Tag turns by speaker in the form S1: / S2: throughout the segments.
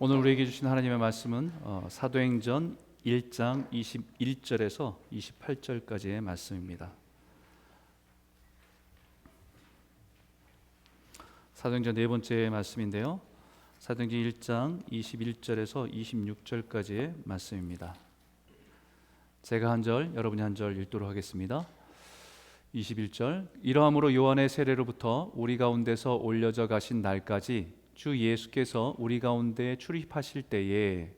S1: 오늘 우리에게 주신 하나님의 말씀은 사도행전 1장 21절에서 28절까지의 말씀입니다. 사도행전 네 번째 말씀인데요. 사도행전 1장 21절에서 26절까지의 말씀입니다. 제가 한 절, 여러분이 한 절 읽도록 하겠습니다. 21절. 이러함으로 요한의 세례로부터 우리 가운데서 올려져 가신 날까지 주 예수께서 우리 가운데 출입하실 때에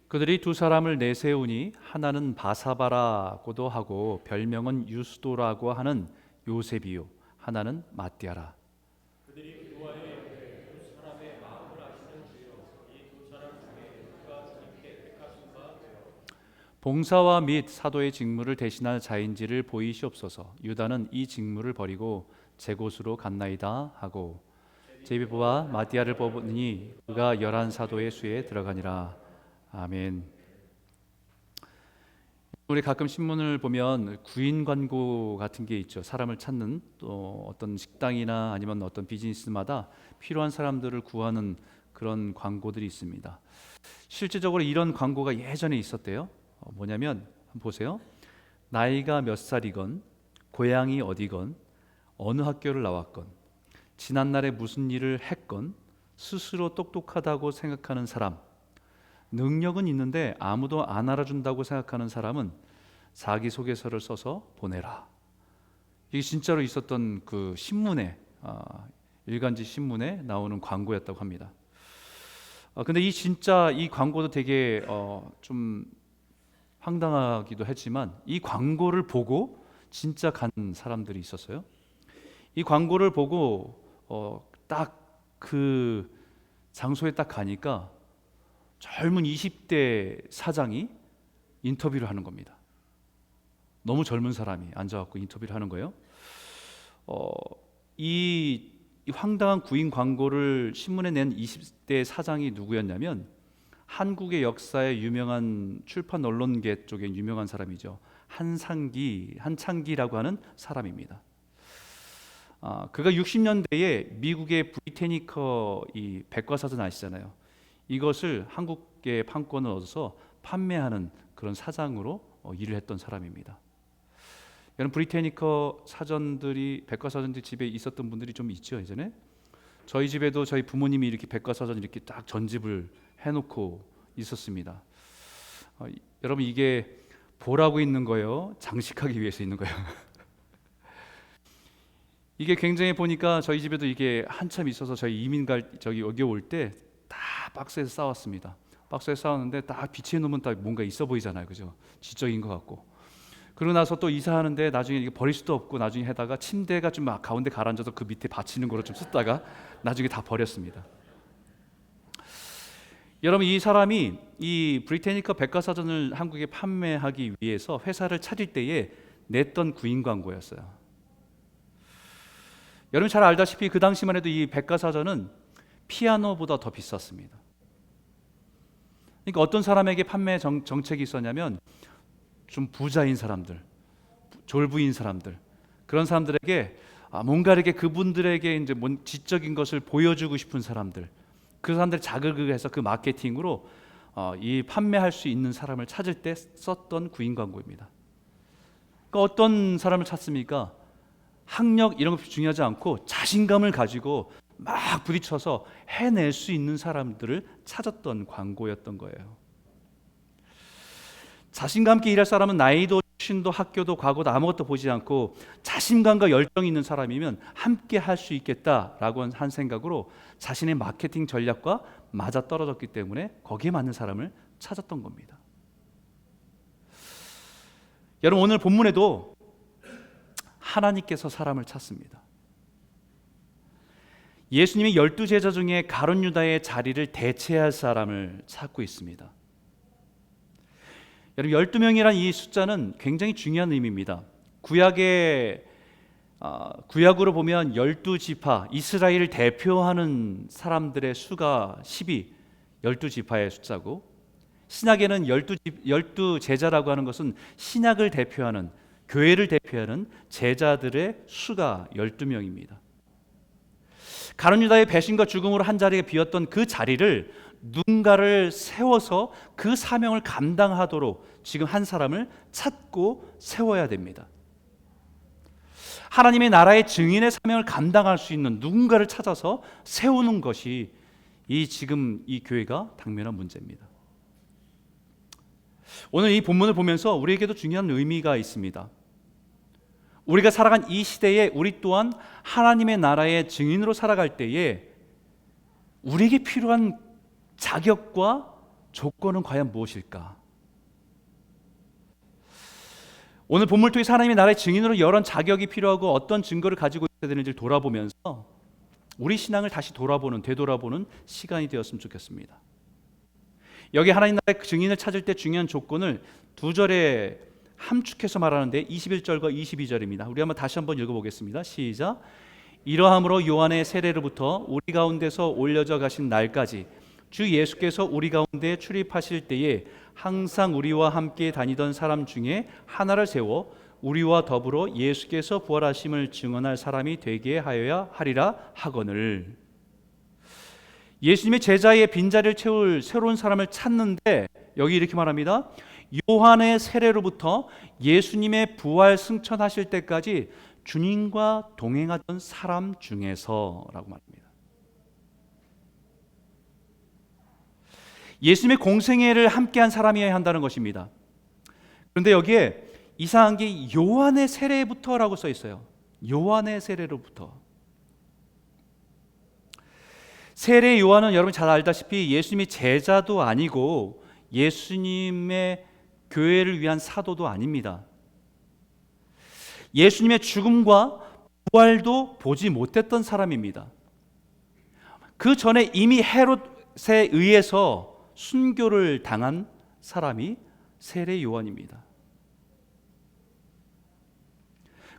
S1: 그들이 두 사람을 내세우니 하나는 바사바라고도 하고 별명은 유스도라고 하는 요셉이요 하나는 마띠아라. 봉사와 및 사도의 직무를 대신할 자인지를 보이시옵소서. 유다는 이 직무를 버리고 제 곳으로 갔나이다 하고 제비부와 마띠아를 뽑으니 그가 11사도의 수에 들어가니라. 아멘. 우리 가끔 신문을 보면 구인 광고 같은 게 있죠. 사람을 찾는, 또 어떤 식당이나 아니면 어떤 비즈니스마다 필요한 사람들을 구하는 그런 광고들이 있습니다. 실제적으로 이런 광고가 예전에 있었대요. 뭐냐면 한번 보세요. 나이가 몇 살이건, 고향이 어디건, 어느 학교를 나왔건, 지난날에 무슨 일을 했건, 스스로 똑똑하다고 생각하는 사람, 능력은 있는데 아무도 안 알아준다고 생각하는 사람은 자기소개서를 써서 보내라. 이게 진짜로 있었던 그 신문에, 일간지 신문에 나오는 광고였다고 합니다. 근데 이 광고도 되게 좀 황당하기도 했지만 이 광고를 보고 진짜 간 사람들이 있었어요. 이 광고를 보고 딱 그 장소에 딱 가니까 젊은 20대 사장이 인터뷰를 하는 겁니다. 너무 젊은 사람이 앉아갖고 인터뷰를 하는 거예요. 이 황당한 구인 광고를 신문에 낸 20대 사장이 누구였냐면 한국의 역사에 유명한 출판 언론계 쪽에 유명한 사람이죠. 한창기라고 하는 사람입니다. 그가 60년대에 미국의 브리테니커 이 백과사전 아시잖아요. 이것을 한국계 판권을 얻어서 판매하는 그런 사장으로 일을 했던 사람입니다. 여러분, 브리테니커 사전들이, 백과사전들이 집에 있었던 분들이 좀 있죠. 예전에 저희 집에도 저희 부모님이 이렇게 백과사전 이렇게 딱 전집을 해놓고 있었습니다. 여러분, 이게 보라고 있는 거예요, 장식하기 위해서 있는 거예요? 이게 굉장히 보니까 저희 집에도 이게 한참 있어서 저희 이민 여기 올 때 다 박스에서 싸왔습니다. 박스에서 싸웠는데 딱 비치해 놓으면 딱 뭔가 있어 보이잖아요, 그죠? 지적인 것 같고. 그러고 나서 또 이사하는데 나중에 이게 버릴 수도 없고 나중에 해다가 침대가 좀 가운데 가라앉아서 그 밑에 받치는 거로 좀 쓰다가 나중에 다 버렸습니다. 여러분, 이 사람이 이 브리테니커 백과사전을 한국에 판매하기 위해서 회사를 차릴 때에 냈던 구인 광고였어요. 여러분 잘 알다시피 그 당시만 해도 이 백과사전은 피아노보다 더 비쌌습니다. 그러니까 어떤 사람에게 판매 정책이 있었냐면 좀 부자인 사람들, 졸부인 사람들, 그런 사람들에게 뭔가 이렇게 그분들에게 이제 지적인 것을 보여주고 싶은 사람들, 그 사람들 자극을 해서 그 마케팅으로 이 판매할 수 있는 사람을 찾을 때 썼던 구인 광고입니다. 그러니까 어떤 사람을 찾습니까? 학력 이런 것 중요하지 않고 자신감을 가지고 막 부딪혀서 해낼 수 있는 사람들을 찾았던 광고였던 거예요. 자신감 있게 일할 사람은 나이도 출신도 학교도 과거도 아무것도 보지 않고 자신감과 열정이 있는 사람이면 함께 할 수 있겠다라고 한 생각으로 자신의 마케팅 전략과 맞아 떨어졌기 때문에 거기에 맞는 사람을 찾았던 겁니다. 여러분, 오늘 본문에도 하나님께서 사람을 찾습니다. 예수님이 12제자 중에 가룟 유다의 자리를 대체할 사람을 찾고 있습니다. 여러분, 12명이란 이 숫자는 굉장히 중요한 의미입니다. 구약으로 보면 12지파, 이스라엘을 대표하는 사람들의 수가 12지파의 숫자고, 신약에는 12제자라고 하는 것은 신약을 대표하는 교회를 대표하는 제자들의 수가 12명입니다. 가룟 유다의 배신과 죽음으로 한 자리가 비었던 그 자리를 누군가를 세워서 그 사명을 감당하도록 지금 한 사람을 찾고 세워야 됩니다. 하나님의 나라의 증인의 사명을 감당할 수 있는 누군가를 찾아서 세우는 것이 지금 이 교회가 당면한 문제입니다. 오늘 이 본문을 보면서 우리에게도 중요한 의미가 있습니다. 우리가 살아간 이 시대에 우리 또한 하나님의 나라의 증인으로 살아갈 때에 우리에게 필요한 자격과 조건은 과연 무엇일까? 오늘 본문을 통해서 하나님의 나라의 증인으로 이런 자격이 필요하고 어떤 증거를 가지고 있어야 되는지를 돌아보면서 우리 신앙을 다시 되돌아보는 시간이 되었으면 좋겠습니다. 여기 하나님 나라의 증인을 찾을 때 중요한 조건을 두 절에 함축해서 말하는데 21절과 22절입니다. 우리 다시 한번 읽어보겠습니다. 시작. 이러함으로 요한의 세례로부터 우리 가운데서 올려져 가신 날까지 주 예수께서 우리 가운데 출입하실 때에 항상 우리와 함께 다니던 사람 중에 하나를 세워 우리와 더불어 예수께서 부활하심을 증언할 사람이 되게 하여야 하리라 하거늘. 예수님의 제자의 빈자리를 채울 새로운 사람을 찾는데 여기 이렇게 말합니다. 요한의 세례로부터 예수님의 부활 승천하실 때까지 주님과 동행하던 사람 중에서라고 말합니다. 예수님의 공생애를 함께한 사람이어야 한다는 것입니다. 그런데 여기에 이상한 게 요한의 세례부터라고 써 있어요. 요한의 세례로부터. 세례 요한은 여러분 잘 알다시피 예수님이 제자도 아니고 예수님의 교회를 위한 사도도 아닙니다. 예수님의 죽음과 부활도 보지 못했던 사람입니다. 그 전에 이미 헤롯에 의해서 순교를 당한 사람이 세례 요한입니다.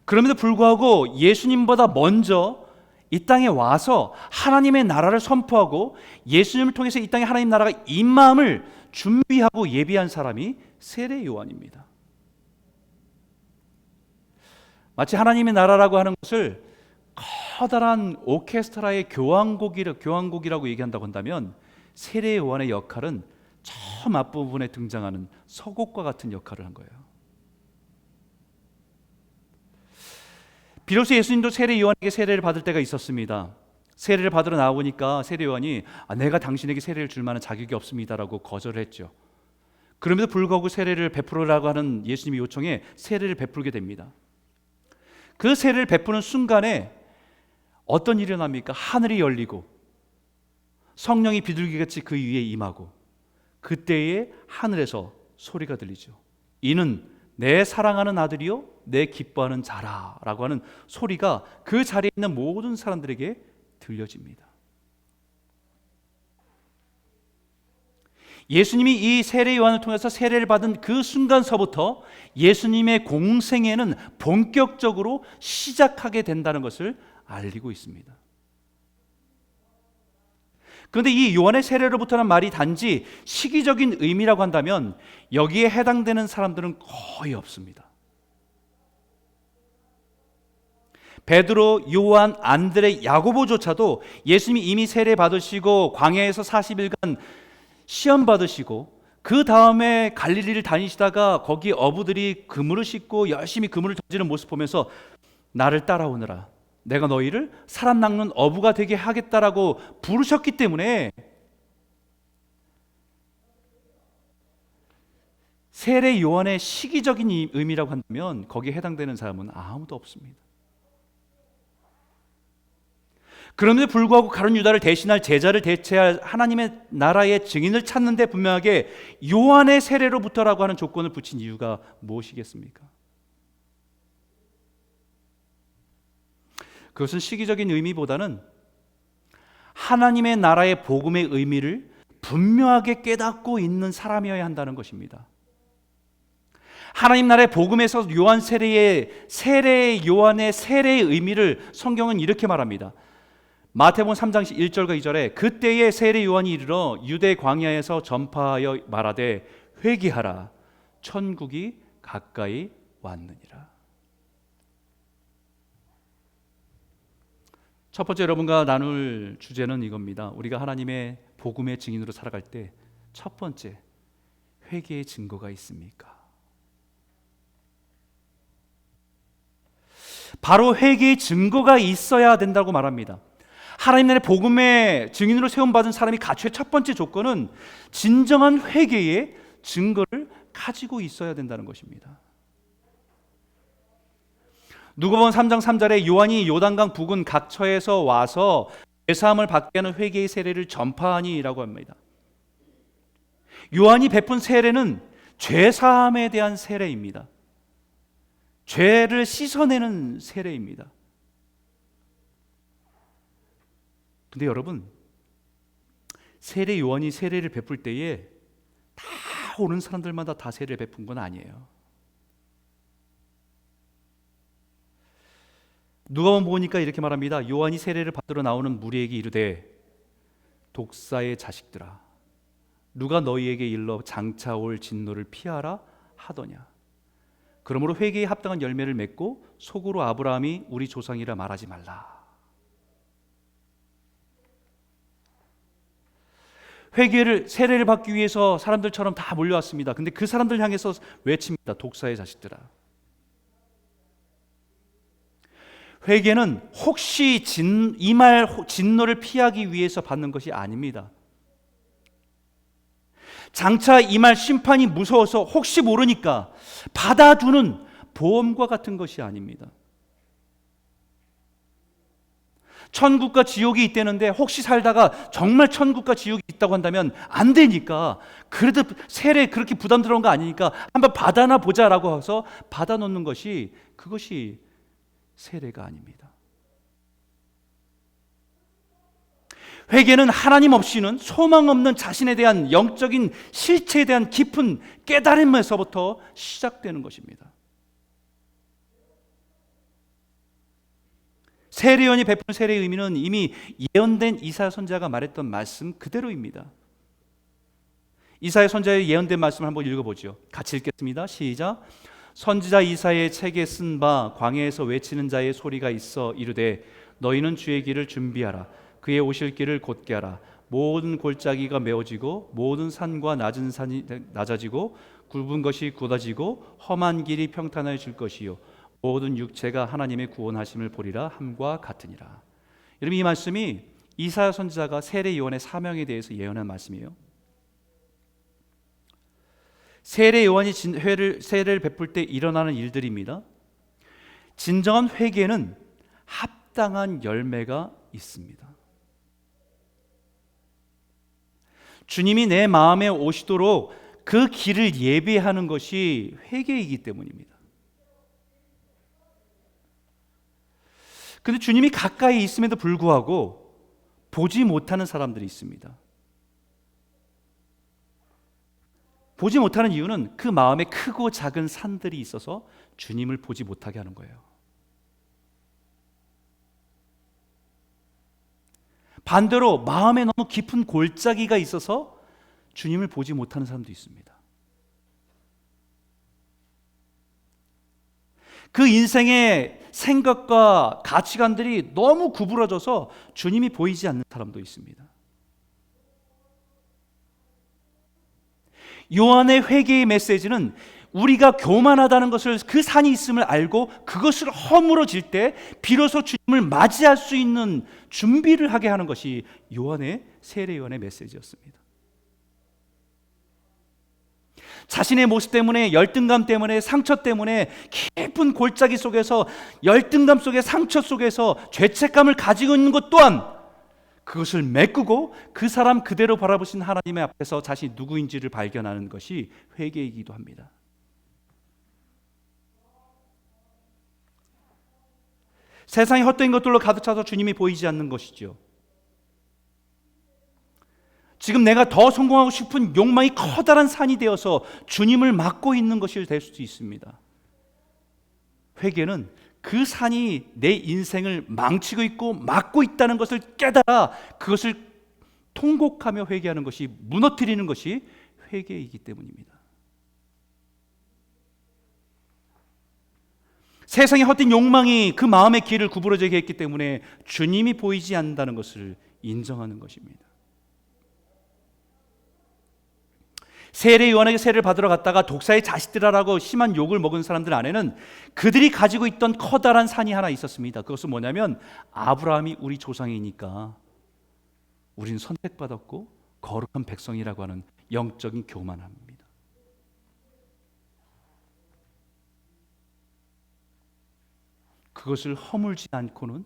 S1: 그럼에도 불구하고 예수님보다 먼저 이 땅에 와서 하나님의 나라를 선포하고 예수님을 통해서 이 땅에 하나님 나라가 임함을 준비하고 예비한 사람이 세례 요한입니다. 마치 하나님의 나라라고 하는 것을 커다란 오케스트라의 교향곡이라고 얘기한다고 한다면 세례 요한의 역할은 저 앞부분에 등장하는 서곡과 같은 역할을 한 거예요. 비로소 예수님도 세례 요한에게 세례를 받을 때가 있었습니다. 세례를 받으러 나오니까 세례 요한이 내가 당신에게 세례를 줄 만한 자격이 없습니다라고 거절했죠. 그럼에도 불구하고 세례를 베풀으라고 하는 예수님의 요청에 세례를 베풀게 됩니다. 그 세례를 베푸는 순간에 어떤 일이 일어납니까? 하늘이 열리고 성령이 비둘기같이 그 위에 임하고 그때에 하늘에서 소리가 들리죠. 이는 내 사랑하는 아들이요 내 기뻐하는 자라 라고 하는 소리가 그 자리에 있는 모든 사람들에게 들려집니다. 예수님이 이 세례 요한을 통해서 세례를 받은 그 순간서부터 예수님의 공생애는 본격적으로 시작하게 된다는 것을 알리고 있습니다. 그런데 이 요한의 세례로부터는 말이 단지 시기적인 의미라고 한다면 여기에 해당되는 사람들은 거의 없습니다. 베드로, 요한, 안드레, 야고보조차도 예수님이 이미 세례 받으시고 광야에서 40일간 시험 받으시고 그 다음에 갈릴리를 다니시다가 거기 어부들이 그물을 싣고 열심히 그물을 던지는 모습 보면서 나를 따라오너라, 내가 너희를 사람 낚는 어부가 되게 하겠다라고 부르셨기 때문에 세례 요한의 시기적인 의미라고 한다면 거기에 해당되는 사람은 아무도 없습니다. 그럼에도 불구하고 가룟 유다를 대신할 제자를 대체할 하나님의 나라의 증인을 찾는데 분명하게 요한의 세례로부터라고 하는 조건을 붙인 이유가 무엇이겠습니까? 그것은 시기적인 의미보다는 하나님의 나라의 복음의 의미를 분명하게 깨닫고 있는 사람이어야 한다는 것입니다. 하나님 나라의 복음에서 요한 세례 요한의 세례의 의미를 성경은 이렇게 말합니다. 마태복음 3장 1절과 2절에 그때에 세례 요한이 이르러 유대 광야에서 전파하여 말하되 회개하라 천국이 가까이 왔느니라. 첫 번째 여러분과 나눌 주제는 이겁니다. 우리가 하나님의 복음의 증인으로 살아갈 때 첫 번째, 회개의 증거가 있습니까? 바로 회개의 증거가 있어야 된다고 말합니다. 하나님 나라의 복음의 증인으로 세움받은 사람이 갖춰야 첫 번째 조건은 진정한 회개의 증거를 가지고 있어야 된다는 것입니다. 누가복음 3장 3절에 요한이 요단강 부근 각처에서 와서 죄사함을 받게 하는 회개의 세례를 전파하니라고 합니다. 요한이 베푼 세례는 죄사함에 대한 세례입니다. 죄를 씻어내는 세례입니다. 근데 여러분, 세례 요한이 세례를 베풀 때에 다 오는 사람들마다 다 세례를 베푼 건 아니에요. 누가복음 보니까 이렇게 말합니다. 요한이 세례를 받으러 나오는 무리에게 이르되 독사의 자식들아, 누가 너희에게 일러 장차 올 진노를 피하라 하더냐. 그러므로 회개에 합당한 열매를 맺고 속으로 아브라함이 우리 조상이라 말하지 말라. 세례를 받기 위해서 사람들처럼 다 몰려왔습니다. 근데 그 사람들 향해서 외칩니다. 독사의 자식들아. 회개는 혹시 진노를 피하기 위해서 받는 것이 아닙니다. 장차 임할 심판이 무서워서 혹시 모르니까 받아두는 보험과 같은 것이 아닙니다. 천국과 지옥이 있다는데 혹시 살다가 정말 천국과 지옥이 있다고 한다면 안 되니까, 그래도 세례 그렇게 부담스러운 거 아니니까 한번 받아나 보자라고 해서 받아놓는 것이, 그것이 세례가 아닙니다. 회개는 하나님 없이는 소망 없는 자신에 대한 영적인 실체에 대한 깊은 깨달음에서부터 시작되는 것입니다. 세례요한이 베푼 세례의 의미는 이미 예언된 이사야 선지자가 말했던 말씀 그대로입니다. 이사야 선지자의 예언된 말씀을 한번 읽어보죠. 같이 읽겠습니다. 시작. 선지자 이사야의 책에 쓴 바 광야에서 외치는 자의 소리가 있어 이르되 너희는 주의 길을 준비하라. 그의 오실 길을 곧게 하라. 모든 골짜기가 메워지고 모든 산과 낮은 산이 낮아지고 굵은 것이 굳어지고 험한 길이 평탄해질 것이요 모든 육체가 하나님의 구원하심을 보리라 함과 같으니라. 여러분, 이 말씀이 이사야 선지자가 세례 요한의 사명에 대해서 예언한 말씀이에요. 세례 요한이 세례를 베풀 때 일어나는 일들입니다. 진정한 회개는 합당한 열매가 있습니다. 주님이 내 마음에 오시도록 그 길을 예비하는 것이 회개이기 때문입니다. 그런데 주님이 가까이 있음에도 불구하고 보지 못하는 사람들이 있습니다. 보지 못하는 이유는 그 마음에 크고 작은 산들이 있어서 주님을 보지 못하게 하는 거예요. 반대로 마음에 너무 깊은 골짜기가 있어서 주님을 보지 못하는 사람도 있습니다. 그 인생의 생각과 가치관들이 너무 구부러져서 주님이 보이지 않는 사람도 있습니다. 요한의 회개의 메시지는 우리가 교만하다는 것을, 그 산이 있음을 알고 그것을 허물어질 때 비로소 주님을 맞이할 수 있는 준비를 하게 하는 것이 세례 요한의 메시지였습니다. 자신의 모습 때문에, 열등감 때문에, 상처 때문에 깊은 골짜기 속에서, 열등감 속에, 상처 속에서 죄책감을 가지고 있는 것 또한 그것을 메꾸고 그 사람 그대로 바라보신 하나님의 앞에서 자신이 누구인지를 발견하는 것이 회개이기도 합니다. 세상이 헛된 것들로 가득 차서 주님이 보이지 않는 것이죠. 지금 내가 더 성공하고 싶은 욕망이 커다란 산이 되어서 주님을 막고 있는 것이 될 수도 있습니다. 회개는 그 산이 내 인생을 망치고 있고 막고 있다는 것을 깨달아 그것을 통곡하며 회개하는 것이, 무너뜨리는 것이 회개이기 때문입니다. 세상의 헛된 욕망이 그 마음의 길을 구부러지게 했기 때문에 주님이 보이지 않는다는 것을 인정하는 것입니다. 세례 요한에게 세례를 받으러 갔다가 독사의 자식들아라고 심한 욕을 먹은 사람들 안에는 그들이 가지고 있던 커다란 산이 하나 있었습니다. 그것은 뭐냐면 아브라함이 우리 조상이니까 우리는 선택받았고 거룩한 백성이라고 하는 영적인 교만함입니다. 그것을 허물지 않고는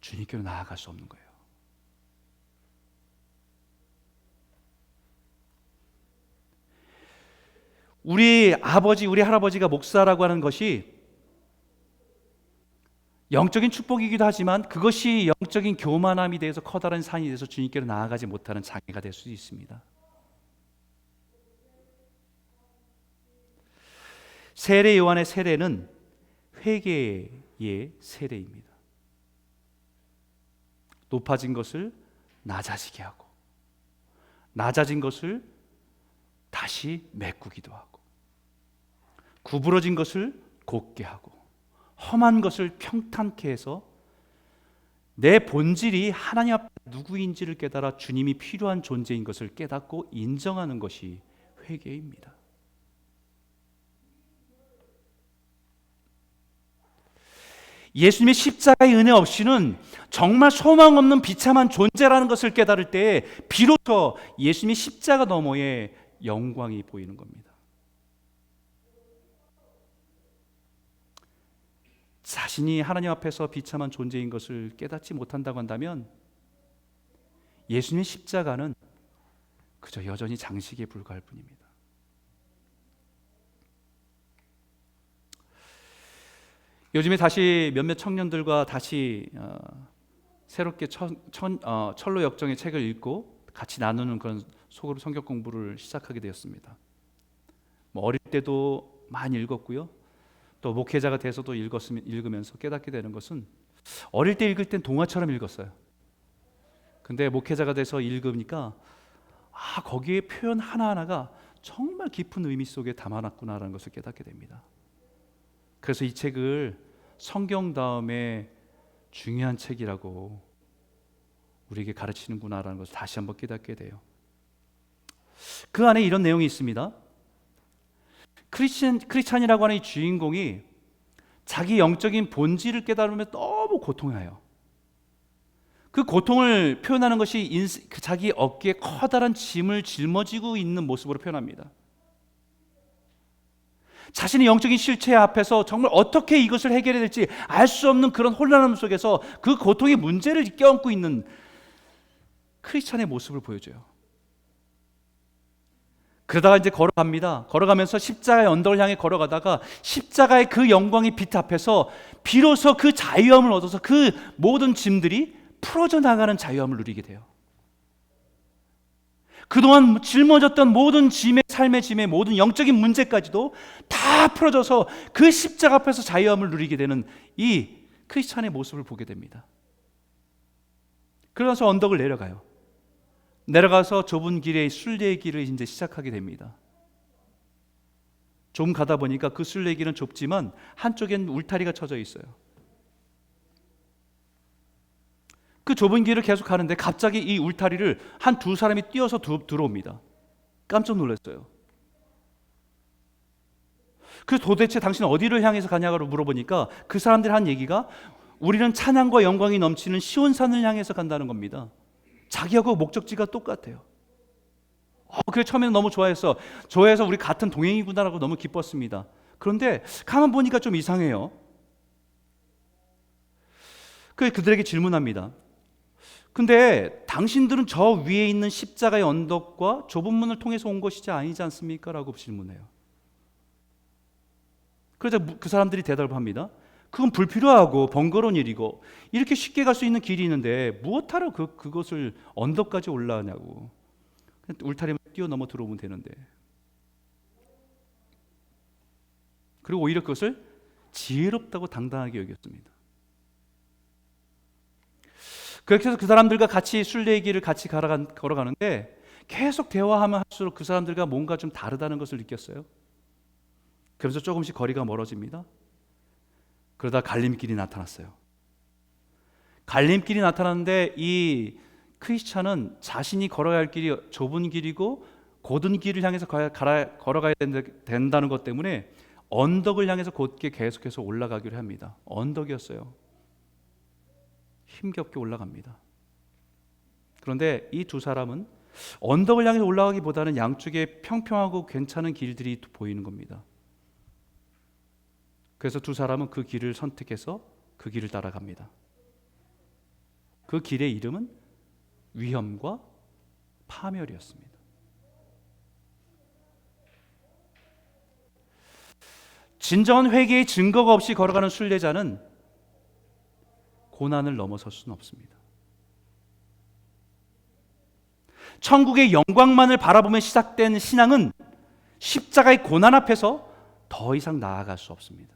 S1: 주님께로 나아갈 수 없는 거예요. 우리 아버지, 우리 할아버지가 목사라고 하는 것이 영적인 축복이기도 하지만 그것이 영적인 교만함이 돼서 커다란 산이 돼서 주님께로 나아가지 못하는 장애가 될 수도 있습니다. 세례 요한의 세례는 회개의 세례입니다. 높아진 것을 낮아지게 하고 낮아진 것을 다시 메꾸기도 하고 구부러진 것을 곧게 하고 험한 것을 평탄케 해서 내 본질이 하나님 앞에 누구인지를 깨달아 주님이 필요한 존재인 것을 깨닫고 인정하는 것이 회개입니다. 예수님의 십자가의 은혜 없이는 정말 소망 없는 비참한 존재라는 것을 깨달을 때 비로소 예수님의 십자가 너머에 영광이 보이는 겁니다. 자신이 하나님 앞에서 비참한 존재인 것을 깨닫지 못한다고 한다면 예수님의 십자가는 그저 여전히 장식에 불과할 뿐입니다. 요즘에 다시 몇몇 청년들과 다시 새롭게 철로 역정의 책을 읽고 같이 나누는 그런 속으로 성경 공부를 시작하게 되었습니다. 어릴 때도 많이 읽었고요. 또 목회자가 돼서도 읽으면서 깨닫게 되는 것은 어릴 때 읽을 땐 동화처럼 읽었어요. 근데 목회자가 돼서 읽으니까 거기에 표현 하나하나가 정말 깊은 의미 속에 담아놨구나라는 것을 깨닫게 됩니다. 그래서 이 책을 성경 다음에 중요한 책이라고 우리에게 가르치는구나라는 것을 다시 한번 깨닫게 돼요. 그 안에 이런 내용이 있습니다. 크리스찬이라고 하는 이 주인공이 자기 영적인 본질을 깨달으면 너무 고통해요. 그 고통을 표현하는 것이 자기 어깨에 커다란 짐을 짊어지고 있는 모습으로 표현합니다. 자신의 영적인 실체 앞에서 정말 어떻게 이것을 해결해야 될지 알 수 없는 그런 혼란함 속에서 그 고통의 문제를 껴안고 있는 크리스찬의 모습을 보여줘요. 그러다가 이제 걸어갑니다. 걸어가면서 십자가의 언덕을 향해 걸어가다가 십자가의 그 영광의 빛 앞에서 비로소 그 자유함을 얻어서 그 모든 짐들이 풀어져 나가는 자유함을 누리게 돼요. 그동안 짊어졌던 모든 삶의 짐의 모든 영적인 문제까지도 다 풀어져서 그 십자가 앞에서 자유함을 누리게 되는 이 크리스찬의 모습을 보게 됩니다. 그러면서 언덕을 내려가요. 내려가서 좁은 길의 순례길을 이제 시작하게 됩니다. 좀 가다 보니까 그 순례길은 좁지만 한쪽엔 울타리가 쳐져 있어요. 그 좁은 길을 계속 가는데 갑자기 이 울타리를 한 두 사람이 뛰어서 들어옵니다. 깜짝 놀랐어요. 그래서 도대체 당신 어디를 향해서 가냐고 물어보니까 그 사람들이 한 얘기가 우리는 찬양과 영광이 넘치는 시온산을 향해서 간다는 겁니다. 자기하고 목적지가 똑같아요. 그래서 처음에는 너무 좋아해서 우리 같은 동행이구나라고 너무 기뻤습니다. 그런데 가만 보니까 좀 이상해요. 그들에게 질문합니다. 근데 당신들은 저 위에 있는 십자가의 언덕과 좁은 문을 통해서 온 것이지 아니지 않습니까? 라고 질문해요. 그래서 그 사람들이 대답을 합니다. 그건 불필요하고 번거로운 일이고 이렇게 쉽게 갈 수 있는 길이 있는데 무엇하러 그것을 언덕까지 올라가냐고. 울타리만 뛰어넘어 들어오면 되는데. 그리고 오히려 그것을 지혜롭다고 당당하게 여겼습니다. 그렇게 해서 그 사람들과 같이 순례길을 같이 걸어가는데 계속 대화하면 할수록 그 사람들과 뭔가 좀 다르다는 것을 느꼈어요. 그래서 조금씩 거리가 멀어집니다. 그러다 갈림길이 나타났어요. 갈림길이 나타났는데 이 크리스찬은 자신이 걸어야 할 길이 좁은 길이고 곧은 길을 향해서 걸어가야 된다는 것 때문에 언덕을 향해서 곧게 계속해서 올라가기로 합니다. 언덕이었어요. 힘겹게 올라갑니다. 그런데 이 두 사람은 언덕을 향해서 올라가기보다는 양쪽에 평평하고 괜찮은 길들이 보이는 겁니다. 그래서 두 사람은 그 길을 선택해서 그 길을 따라갑니다. 그 길의 이름은 위험과 파멸이었습니다. 진정한 회개의 증거가 없이 걸어가는 순례자는 고난을 넘어설 수는 없습니다. 천국의 영광만을 바라보며 시작된 신앙은 십자가의 고난 앞에서 더 이상 나아갈 수 없습니다.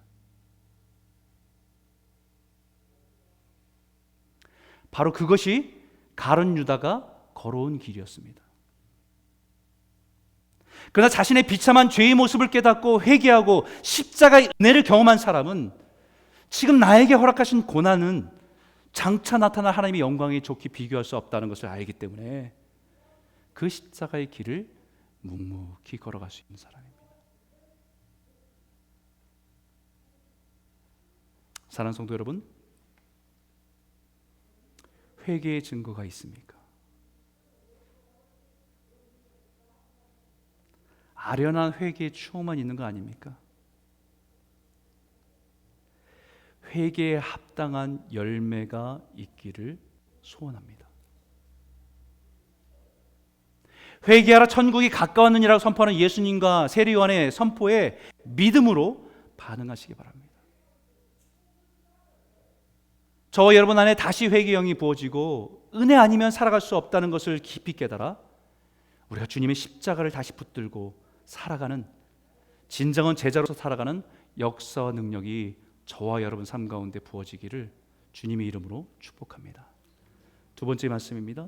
S1: 바로 그것이 가룟 유다가 걸어온 길이었습니다. 그러나 자신의 비참한 죄의 모습을 깨닫고 회개하고 십자가의 은혜를 경험한 사람은 지금 나에게 허락하신 고난은 장차 나타날 하나님의 영광에 좋게 비교할 수 없다는 것을 알기 때문에 그 십자가의 길을 묵묵히 걸어갈 수 있는 사람입니다. 사랑하는 성도 여러분, 회개의 증거가 있습니까? 아련한 회개의 추억만 있는 거 아닙니까? 회개에 합당한 열매가 있기를 소원합니다. 회개하라 천국이 가까웠느니라고 선포하는 예수님과 세례요한의 선포에 믿음으로 반응하시기 바랍니다. 저와 여러분 안에 다시 회개의 영이 부어지고 은혜 아니면 살아갈 수 없다는 것을 깊이 깨달아 우리가 주님의 십자가를 다시 붙들고 살아가는 진정한 제자로서 살아가는 역사와 능력이 저와 여러분 삶 가운데 부어지기를 주님의 이름으로 축복합니다. 두 번째 말씀입니다.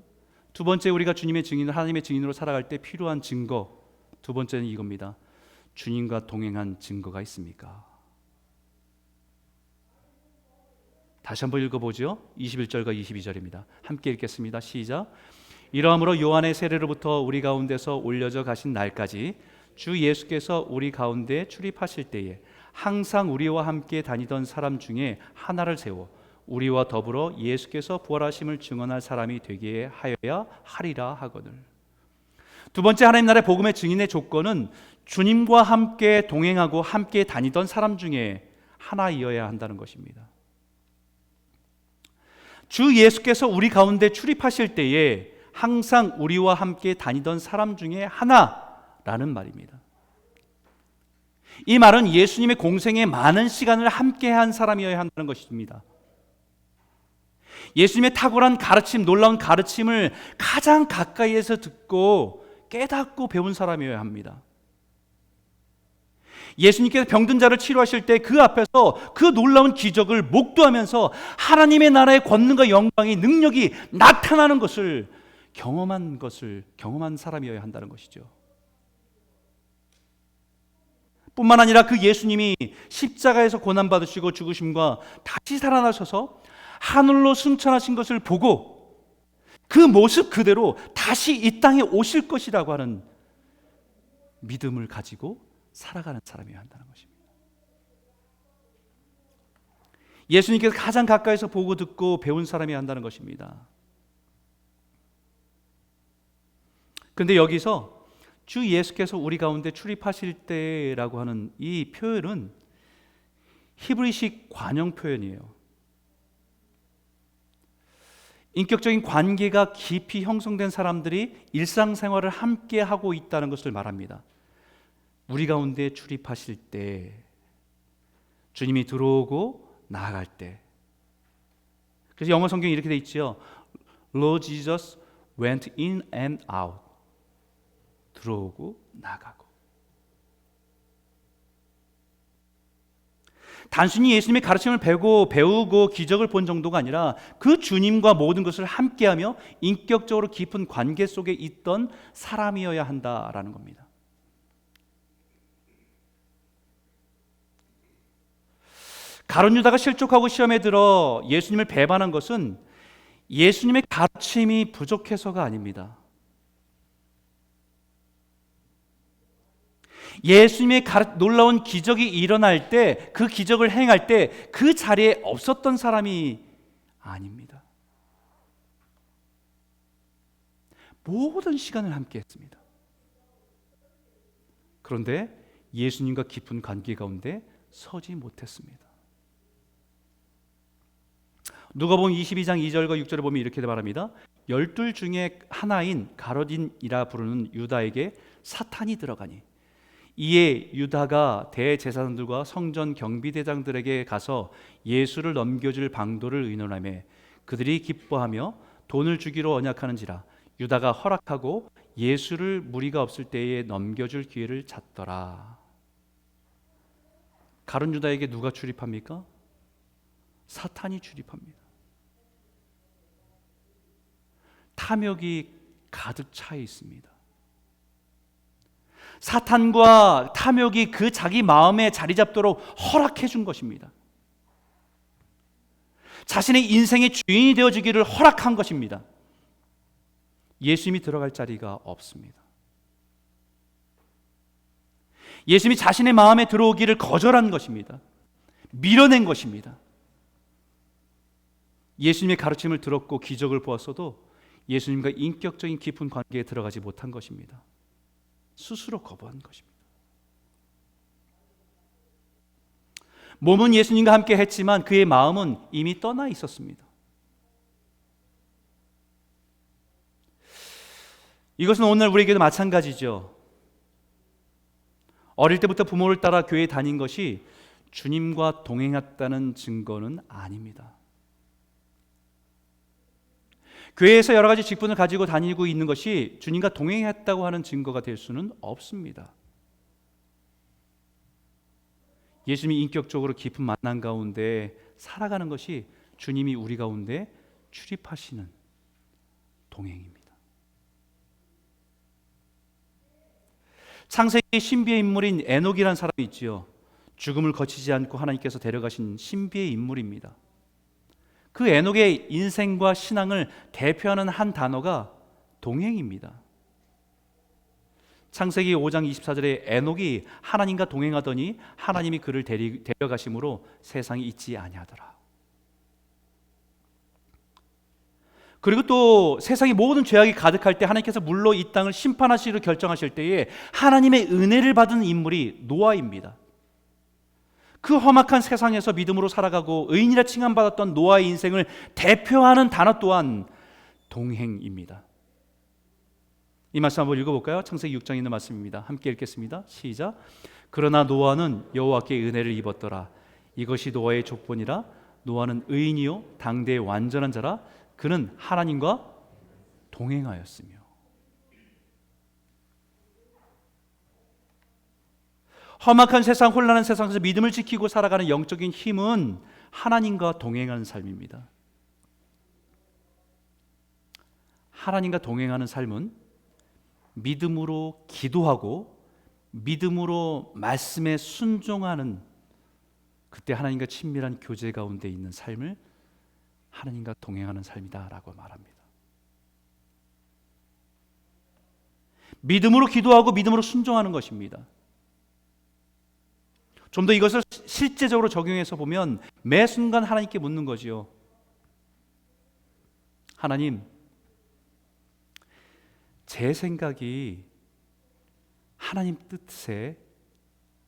S1: 두 번째, 우리가 주님의 증인, 하나님의 증인으로 살아갈 때 필요한 증거, 두 번째는 이겁니다. 주님과 동행한 증거가 있습니까? 다시 한번 읽어보죠. 21절과 22절입니다. 함께 읽겠습니다. 시작. 이러함으로 요한의 세례로부터 우리 가운데서 올려져 가신 날까지 주 예수께서 우리 가운데 출입하실 때에 항상 우리와 함께 다니던 사람 중에 하나를 세워 우리와 더불어 예수께서 부활하심을 증언할 사람이 되게 하여야 하리라 하거늘. 두 번째, 하나님 나라의 복음의 증인의 조건은 주님과 함께 동행하고 함께 다니던 사람 중에 하나이어야 한다는 것입니다. 주 예수께서 우리 가운데 출입하실 때에 항상 우리와 함께 다니던 사람 중에 하나라는 말입니다. 이 말은 예수님의 공생에 많은 시간을 함께한 사람이어야 한다는 것입니다. 예수님의 탁월한 가르침, 놀라운 가르침을 가장 가까이에서 듣고 깨닫고 배운 사람이어야 합니다. 예수님께서 병든 자를 치료하실 때 그 앞에서 그 놀라운 기적을 목도하면서 하나님의 나라의 권능과 영광의 능력이 나타나는 것을 경험한 사람이어야 한다는 것이죠. 뿐만 아니라 그 예수님이 십자가에서 고난받으시고 죽으심과 다시 살아나셔서 하늘로 승천하신 것을 보고 그 모습 그대로 다시 이 땅에 오실 것이라고 하는 믿음을 가지고 살아가는 사람이어야 한다는 것입니다. 예수님께서 가장 가까이서 보고 듣고 배운 사람이어야 한다는 것입니다. 그런데 여기서 주 예수께서 우리 가운데 출입하실 때라고 하는 이 표현은 히브리식 관용 표현이에요. 인격적인 관계가 깊이 형성된 사람들이 일상생활을 함께 하고 있다는 것을 말합니다. 우리 가운데 출입하실 때, 주님이 들어오고 나아갈 때. 그래서 영어 성경에 이렇게 돼 있죠. Lord Jesus went in and out. 들어오고 나가고. 단순히 예수님의 가르침을 배우고 기적을 본 정도가 아니라 그 주님과 모든 것을 함께하며 인격적으로 깊은 관계 속에 있던 사람이어야 한다라는 겁니다. 가룟 유다가 실족하고 시험에 들어 예수님을 배반한 것은 예수님의 가르침이 부족해서가 아닙니다. 예수님의 놀라운 기적이 일어날 때, 그 기적을 행할 때 그 자리에 없었던 사람이 아닙니다. 모든 시간을 함께 했습니다. 그런데 예수님과 깊은 관계 가운데 서지 못했습니다. 누가복음 22장 2절과 6절에 보면 이렇게 말합니다. 12 중에 하나인 가룟이라 부르는 유다에게 사탄이 들어가니 이에 유다가 대제사장들과 성전 경비대장들에게 가서 예수를 넘겨줄 방도를 의논하며 그들이 기뻐하며 돈을 주기로 언약하는지라 유다가 허락하고 예수를 무리가 없을 때에 넘겨줄 기회를 찾더라. 가룟 유다에게 누가 출입합니까? 사탄이 출입합니다. 탐욕이 가득 차 있습니다. 사탄과 탐욕이 그 자기 마음에 자리 잡도록 허락해 준 것입니다. 자신의 인생의 주인이 되어주기를 허락한 것입니다. 예수님이 들어갈 자리가 없습니다. 예수님이 자신의 마음에 들어오기를 거절한 것입니다. 밀어낸 것입니다. 예수님의 가르침을 들었고 기적을 보았어도 예수님과 인격적인 깊은 관계에 들어가지 못한 것입니다. 스스로 거부한 것입니다. 몸은 예수님과 함께 했지만 그의 마음은 이미 떠나 있었습니다. 이것은 오늘 우리에게도 마찬가지죠. 어릴 때부터 부모를 따라 교회에 다닌 것이 주님과 동행했다는 증거는 아닙니다. 교회에서 여러 가지 직분을 가지고 다니고 있는 것이 주님과 동행했다고 하는 증거가 될 수는 없습니다. 예수님이 인격적으로 깊은 만남 가운데 살아가는 것이 주님이 우리 가운데 출입하시는 동행입니다. 창세기 신비의 인물인 에녹이라는 사람이 있지요. 죽음을 거치지 않고 하나님께서 데려가신 신비의 인물입니다. 그 에녹의 인생과 신앙을 대표하는 한 단어가 동행입니다. 창세기 5장 24절에 에녹이 하나님과 동행하더니 하나님이 그를 데려가심으로 세상이 잊지 아니하더라. 그리고 또 세상의 모든 죄악이 가득할 때 하나님께서 물로 이 땅을 심판하시기로 결정하실 때에 하나님의 은혜를 받은 인물이 노아입니다. 그 험악한 세상에서 믿음으로 살아가고 의인이라 칭함받았던 노아의 인생을 대표하는 단어 또한 동행입니다. 이 말씀 한번 읽어볼까요? 창세기 6장에 있는 말씀입니다. 함께 읽겠습니다. 시작. 그러나 노아는 여호와께 은혜를 입었더라. 이것이 노아의 족본이라. 노아는 의인이요 당대의 완전한 자라. 그는 하나님과 동행하였으며. 험악한 세상, 혼란한 세상에서 믿음을 지키고 살아가는 영적인 힘은 하나님과 동행하는 삶입니다. 하나님과 동행하는 삶은 믿음으로 기도하고 믿음으로 말씀에 순종하는, 그때 하나님과 친밀한 교제 가운데 있는 삶을 하나님과 동행하는 삶이다라고 말합니다. 믿음으로 기도하고 믿음으로 순종하는 것입니다. 좀 더 이것을 실제적으로 적용해서 보면 매 순간 하나님께 묻는 거지요. 하나님, 제 생각이 하나님 뜻에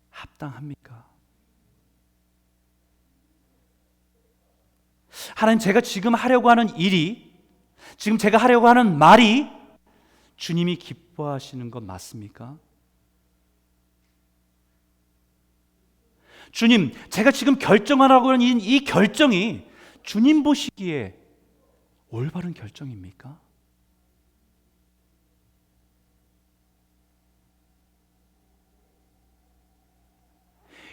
S1: 합당합니까? 하나님, 제가 지금 하려고 하는 일이, 지금 제가 하려고 하는 말이 주님이 기뻐하시는 것 맞습니까? 주님, 제가 지금 결정하라고 하는 이 결정이 주님 보시기에 올바른 결정입니까?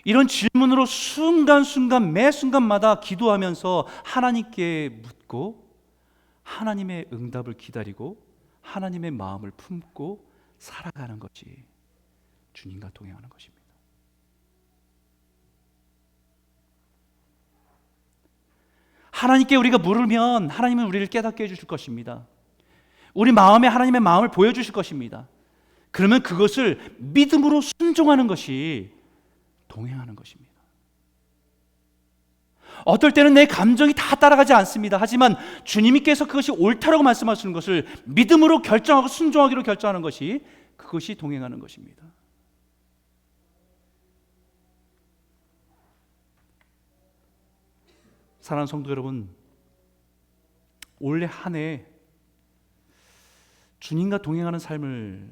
S1: 이런 질문으로 순간순간 매 순간마다 기도하면서 하나님께 묻고 하나님의 응답을 기다리고 하나님의 마음을 품고 살아가는 것이 주님과 동행하는 것입니다. 하나님께 우리가 물으면 하나님은 우리를 깨닫게 해주실 것입니다. 우리 마음에 하나님의 마음을 보여주실 것입니다. 그러면 그것을 믿음으로 순종하는 것이 동행하는 것입니다. 어떨 때는 내 감정이 다 따라가지 않습니다. 하지만 주님께서 그것이 옳다라고 말씀하시는 것을 믿음으로 결정하고 순종하기로 결정하는 것이, 그것이 동행하는 것입니다. 사랑하는 성도 여러분, 올해 한 해 주님과 동행하는 삶을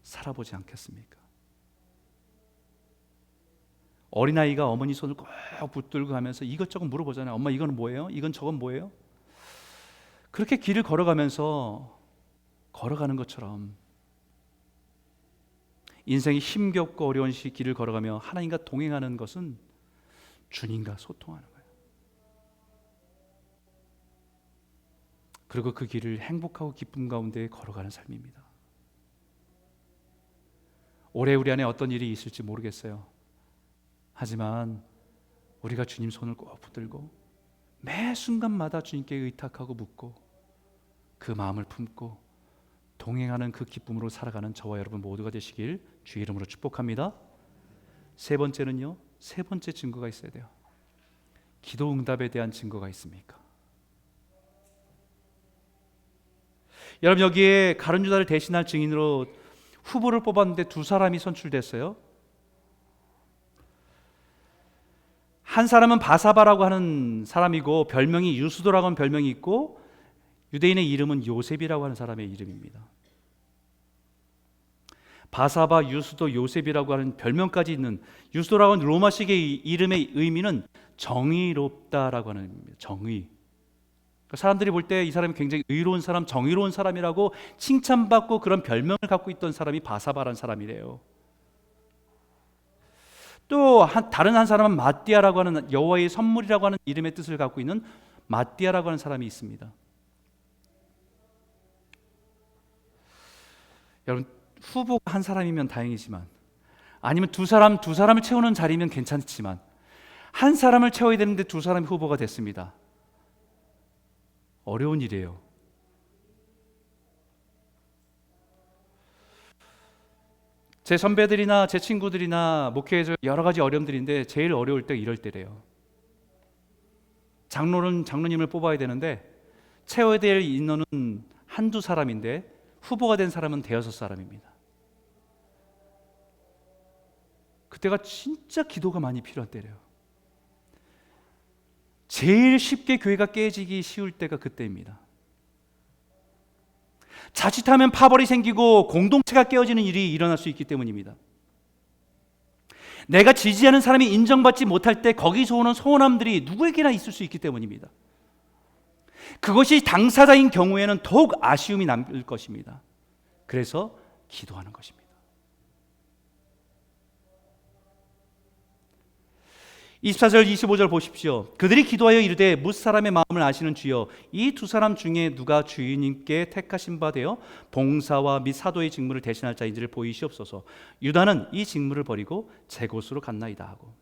S1: 살아보지 않겠습니까? 어린아이가 어머니 손을 꼭 붙들고 가면서 이것저것 물어보잖아요. 엄마 이건 뭐예요? 이건 저건 뭐예요? 그렇게 길을 걸어가면서 걸어가는 것처럼 인생이 힘겹고 어려운 길을 걸어가며 하나님과 동행하는 것은 주님과 소통하는 거예요. 그리고 그 길을 행복하고 기쁨 가운데 걸어가는 삶입니다. 올해 우리 안에 어떤 일이 있을지 모르겠어요. 하지만 우리가 주님 손을 꼭 붙들고 매 순간마다 주님께 의탁하고 묻고 그 마음을 품고 동행하는 그 기쁨으로 살아가는 저와 여러분 모두가 되시길 주의 이름으로 축복합니다. 세 번째는요, 세 번째 증거가 있어야 돼요. 기도 응답에 대한 증거가 있습니까? 여러분, 여기에 가룟 유다를 대신할 증인으로 후보를 뽑았는데 두 사람이 선출됐어요. 한 사람은 바사바라고 하는 사람이고 별명이 유수도라고 하는 별명이 있고, 유대인의 이름은 요셉이라고 하는 사람의 이름입니다. 바사바, 유수도, 요셉이라고 하는 별명까지 있는, 유수도라고 하는 로마식의 이름의 의미는 정의롭다라고 하는 의미입니다. 정의. 사람들이 볼 때 이 사람이 굉장히 의로운 사람, 정의로운 사람이라고 칭찬받고 그런 별명을 갖고 있던 사람이 바사바라는 사람이래요. 또 다른 한 사람은 마띠아라고 하는, 여호와의 선물이라고 하는 이름의 뜻을 갖고 있는 마띠아라고 하는 사람이 있습니다. 여러분, 후보가 한 사람이면 다행이지만, 아니면 두 사람을 채우는 자리면 괜찮지만, 한 사람을 채워야 되는데 두 사람이 후보가 됐습니다. 어려운 일이에요. 제 선배들이나 제 친구들이나 목회에서 여러 가지 어려움들인데 제일 어려울 때 이럴 때래요. 장로님을 뽑아야 되는데 채워야 될 인원은 한두 사람인데 후보가 된 사람은 대여섯 사람입니다. 그때가 진짜 기도가 많이 필요한 때래요. 제일 쉽게 교회가 깨지기 쉬울 때가 그때입니다. 자칫하면 파벌이 생기고 공동체가 깨어지는 일이 일어날 수 있기 때문입니다. 내가 지지하는 사람이 인정받지 못할 때 거기서 오는 서운함들이 누구에게나 있을 수 있기 때문입니다. 그것이 당사자인 경우에는 더욱 아쉬움이 남을 것입니다. 그래서 기도하는 것입니다. 24절 25절 보십시오. 그들이 기도하여 이르되 뭇 사람의 마음을 아시는 주여, 이 두 사람 중에 누가 주인님께 택하신 바 되어 봉사와 및 사도의 직무를 대신할 자인지를 보이시옵소서. 유다는 이 직무를 버리고 제 곳으로 갔나이다 하고,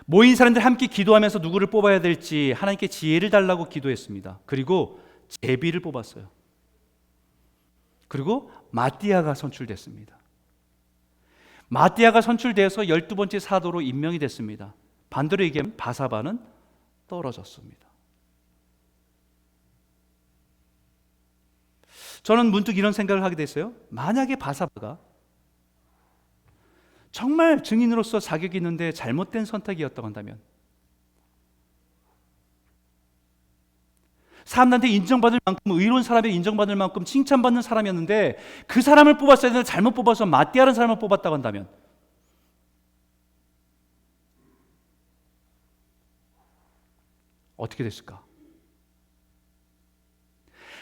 S1: 모인 사람들 함께 기도하면서 누구를 뽑아야 될지 하나님께 지혜를 달라고 기도했습니다. 그리고 제비를 뽑았어요. 그리고 마띠아가 선출됐습니다. 마띠아가 선출되어서 12번째 사도로 임명이 됐습니다. 반대로 얘기하면 바사바는 떨어졌습니다. 저는 문득 이런 생각을 하게 됐어요. 만약에 바사바가 정말 증인으로서 자격이 있는데 잘못된 선택이었다고 한다면, 사람들한테 인정받을 만큼, 의로운 사람에게 인정받을 만큼 칭찬받는 사람이었는데 그 사람을 뽑았어야 되는데 잘못 뽑아서 마띠아라는 사람을 뽑았다고 한다면 어떻게 됐을까?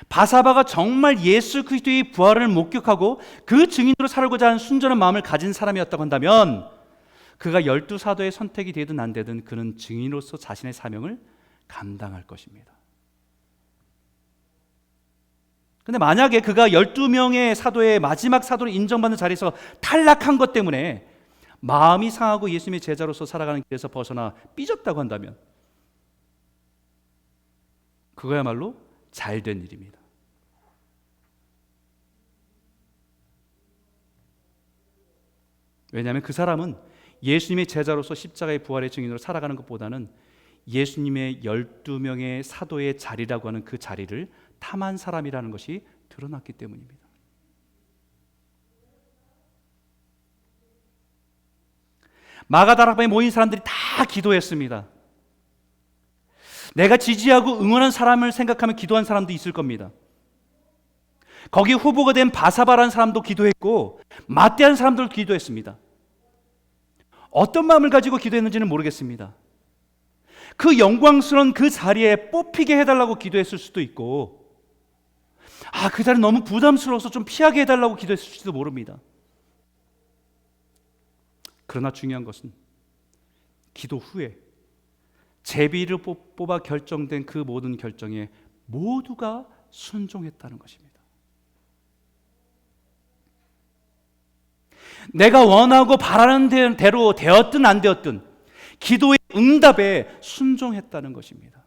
S1: 바사바가 정말 예수 그리스도의 부활을 목격하고 그 증인으로 살고자 하는 순전한 마음을 가진 사람이었다고 한다면, 그가 12사도의 선택이 되든 안 되든 그는 증인으로서 자신의 사명을 감당할 것입니다. 근데 만약에 그가 12명의 사도의 마지막 사도로 인정받는 자리에서 탈락한 것 때문에 마음이 상하고 예수님의 제자로서 살아가는 길에서 벗어나 삐졌다고 한다면, 그거야말로 잘된 일입니다. 왜냐하면 그 사람은 예수님의 제자로서 십자가의 부활의 증인으로 살아가는 것보다는 예수님의 12명의 사도의 자리라고 하는 그 자리를 탐한 사람이라는 것이 드러났기 때문입니다. 마가다락방에 모인 사람들이 다 기도했습니다. 내가 지지하고 응원한 사람을 생각하면 기도한 사람도 있을 겁니다. 거기 후보가 된 바사바라는 사람도 기도했고 마떼라는 사람들도 기도했습니다. 어떤 마음을 가지고 기도했는지는 모르겠습니다. 그 영광스러운 그 자리에 뽑히게 해달라고 기도했을 수도 있고, 그 자리 너무 부담스러워서 좀 피하게 해달라고 기도했을지도 모릅니다. 그러나 중요한 것은 기도 후에 제비를 뽑아 결정된 그 모든 결정에 모두가 순종했다는 것입니다. 내가 원하고 바라는 대로 되었든 안 되었든 기도의 응답에 순종했다는 것입니다.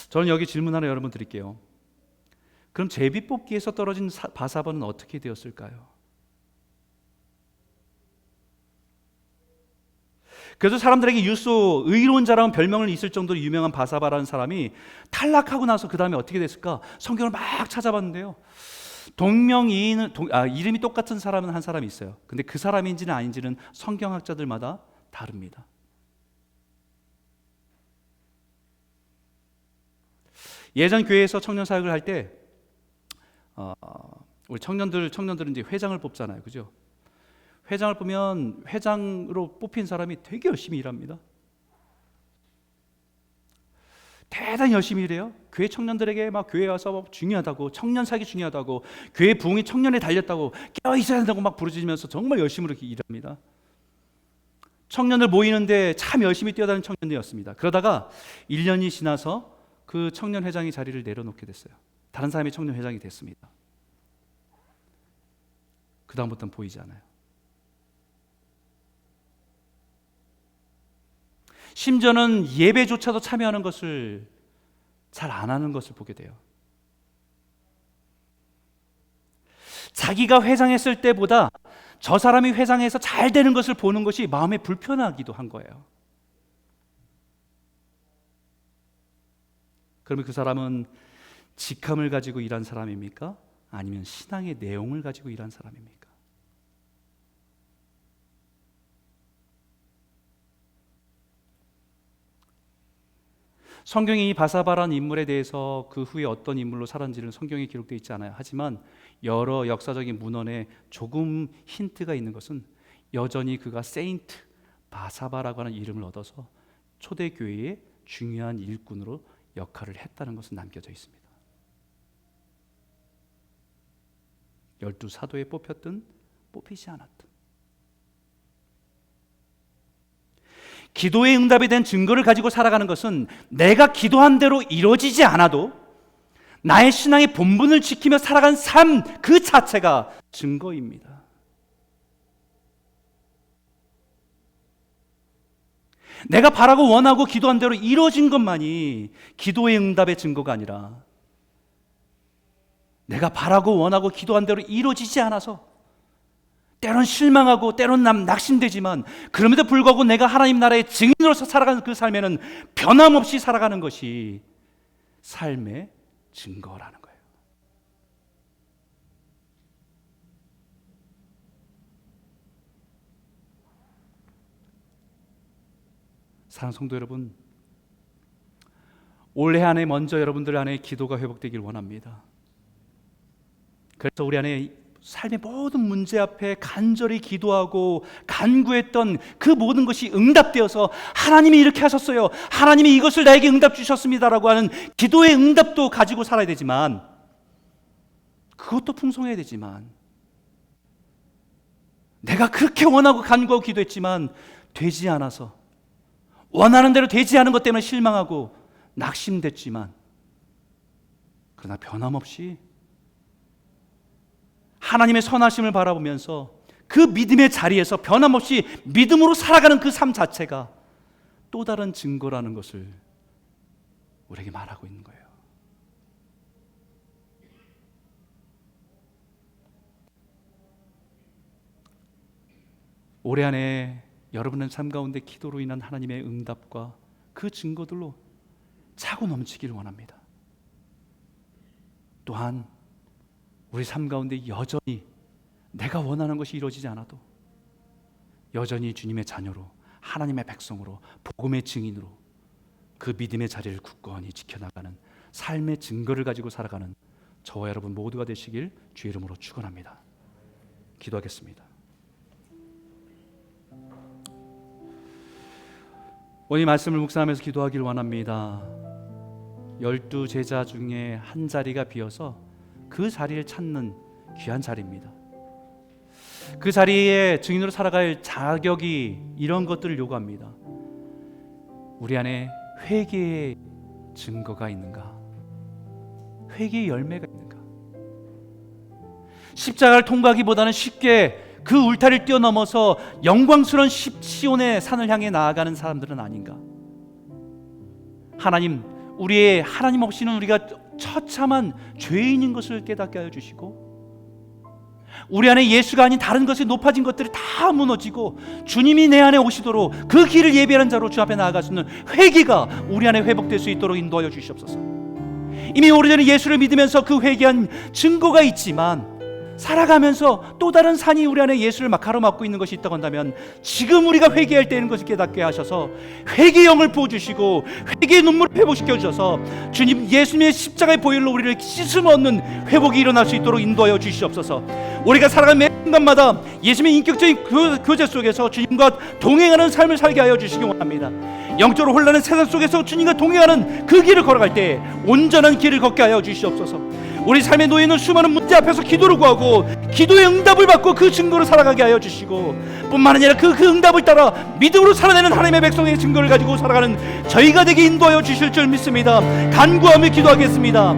S1: 저는 여기 질문 하나 여러분 드릴게요. 그럼 제비 뽑기에서 떨어진 바사바는 어떻게 되었을까요? 그래서 사람들에게 유소 의로운 자라는 별명을 있을 정도로 유명한 바사바라는 사람이 탈락하고 나서 그 다음에 어떻게 됐을까? 성경을 막 찾아봤는데요, 동명이인 이름이 똑같은 사람은 한 사람이 있어요. 근데 그 사람인지는 아닌지는 성경학자들마다 다릅니다. 예전 교회에서 청년 사역을 할 때 우리 청년들은 이제 회장을 뽑잖아요, 그죠? 회장을 보면 회장으로 뽑힌 사람이 되게 열심히 일합니다. 대단히 열심히 일해요. 교회 청년들에게 막 교회 와서 중요하다고, 청년 사역이 중요하다고, 교회 부흥이 청년에 달렸다고, 깨어 있어야 한다고 막 부르짖으면서 정말 열심히 이렇게 일합니다. 청년들 모이는데 참 열심히 뛰어다니는 청년들이었습니다. 그러다가 1년이 지나서 그 청년 회장이 자리를 내려놓게 됐어요. 다른 사람이 청년 회장이 됐습니다. 그 다음부터는 보이지 않아요. 심지어는 예배조차도 참여하는 것을 잘 안 하는 것을 보게 돼요. 자기가 회장했을 때보다 저 사람이 회장해서 잘 되는 것을 보는 것이 마음에 불편하기도 한 거예요. 그러면 그 사람은 직함을 가지고 일한 사람입니까? 아니면 신앙의 내용을 가지고 일한 사람입니까? 성경이 이 바사바라는 인물에 대해서 그 후에 어떤 인물로 살았는지는 성경에 기록되어 있지 않아요. 하지만 여러 역사적인 문헌에 조금 힌트가 있는 것은 여전히 그가 세인트 바사바라고 하는 이름을 얻어서 초대교회의 중요한 일꾼으로 역할을 했다는 것은 남겨져 있습니다. 12 사도에 뽑혔든 뽑히지 않았든 기도의 응답에 대한 증거를 가지고 살아가는 것은 내가 기도한 대로 이루어지지 않아도 나의 신앙의 본분을 지키며 살아간 삶 그 자체가 증거입니다. 내가 바라고 원하고 기도한 대로 이루어진 것만이 기도의 응답의 증거가 아니라 내가 바라고 원하고 기도한 대로 이루어지지 않아서 때론 실망하고 때론 낙심되지만 그럼에도 불구하고 내가 하나님 나라의 증인으로서 살아가는 그 삶에는 변함없이 살아가는 것이 삶의 증거라는 거예요. 사랑하는 성도 여러분, 올해 안에 먼저 여러분들 안에 기도가 회복되길 원합니다. 그래서 우리 안에 삶의 모든 문제 앞에 간절히 기도하고 간구했던 그 모든 것이 응답되어서 하나님이 이렇게 하셨어요, 하나님이 이것을 나에게 응답 주셨습니다라고 하는 기도의 응답도 가지고 살아야 되지만, 그것도 풍성해야 되지만, 내가 그렇게 원하고 간구하고 기도했지만 되지 않아서 원하는 대로 되지 않은 것 때문에 실망하고 낙심됐지만, 그러나 변함없이 하나님의 선하심을 바라보면서 그 믿음의 자리에서 변함없이 믿음으로 살아가는 그 삶 자체가 또 다른 증거라는 것을 우리에게 말하고 있는 거예요. 올해 안에 여러분의 삶 가운데 기도로 인한 하나님의 응답과 그 증거들로 차고 넘치기를 원합니다. 또한 우리 삶 가운데 여전히 내가 원하는 것이 이루어지지 않아도 여전히 주님의 자녀로, 하나님의 백성으로, 복음의 증인으로 그 믿음의 자리를 굳건히 지켜나가는 삶의 증거를 가지고 살아가는 저와 여러분 모두가 되시길 주의 이름으로 축원합니다. 기도하겠습니다. 오늘 말씀을 묵상하면서 기도하길 원합니다. 12 제자 중에 한 자리가 비어서 그 자리를 찾는 귀한 자리입니다. 그 자리에 증인으로 살아갈 자격이 이런 것들을 요구합니다. 우리 안에 회개의 증거가 있는가? 회개의 열매가 있는가? 십자가를 통과하기보다는 쉽게 그 울타리를 뛰어넘어서 영광스러운 시온의 산을 향해 나아가는 사람들은 아닌가? 하나님, 우리의 하나님 없이는 우리가 처참한 죄인인 것을 깨닫게 하여 주시고, 우리 안에 예수가 아닌 다른 것이 높아진 것들이 다 무너지고 주님이 내 안에 오시도록 그 길을 예비하는 자로 주 앞에 나아갈 수 있는 회개가 우리 안에 회복될 수 있도록 인도하여 주시옵소서. 이미 오래전에 예수를 믿으면서 그 회개한 증거가 있지만 살아가면서 또 다른 산이 우리 안에 예수를 막 가로막고 있는 것이 있다고 한다면 지금 우리가 회개할 때는 것을 깨닫게 하셔서 회개의 영을 부어주시고 회개의 눈물을 회복시켜 주셔서 주님 예수님의 십자가의 보혈로 우리를 씻음 얻는 회복이 일어날 수 있도록 인도하여 주시옵소서. 우리가 살아가는 매 순간마다 예수님의 인격적인 교제 속에서 주님과 동행하는 삶을 살게 하여 주시기 원합니다. 영적으로 혼란한 세상 속에서 주님과 동행하는 그 길을 걸어갈 때 온전한 길을 걷게 하여 주시옵소서. 우리 삶에 놓여 있는 수많은 문제 앞에서 기도를 구하고 기도의 응답을 받고 그 증거로 살아가게 하여 주시고, 뿐만 아니라 그 응답을 따라 믿음으로 살아내는 하나님의 백성의 증거를 가지고 살아가는 저희가 되게 인도하여 주실 줄 믿습니다. 간구하며 기도하겠습니다.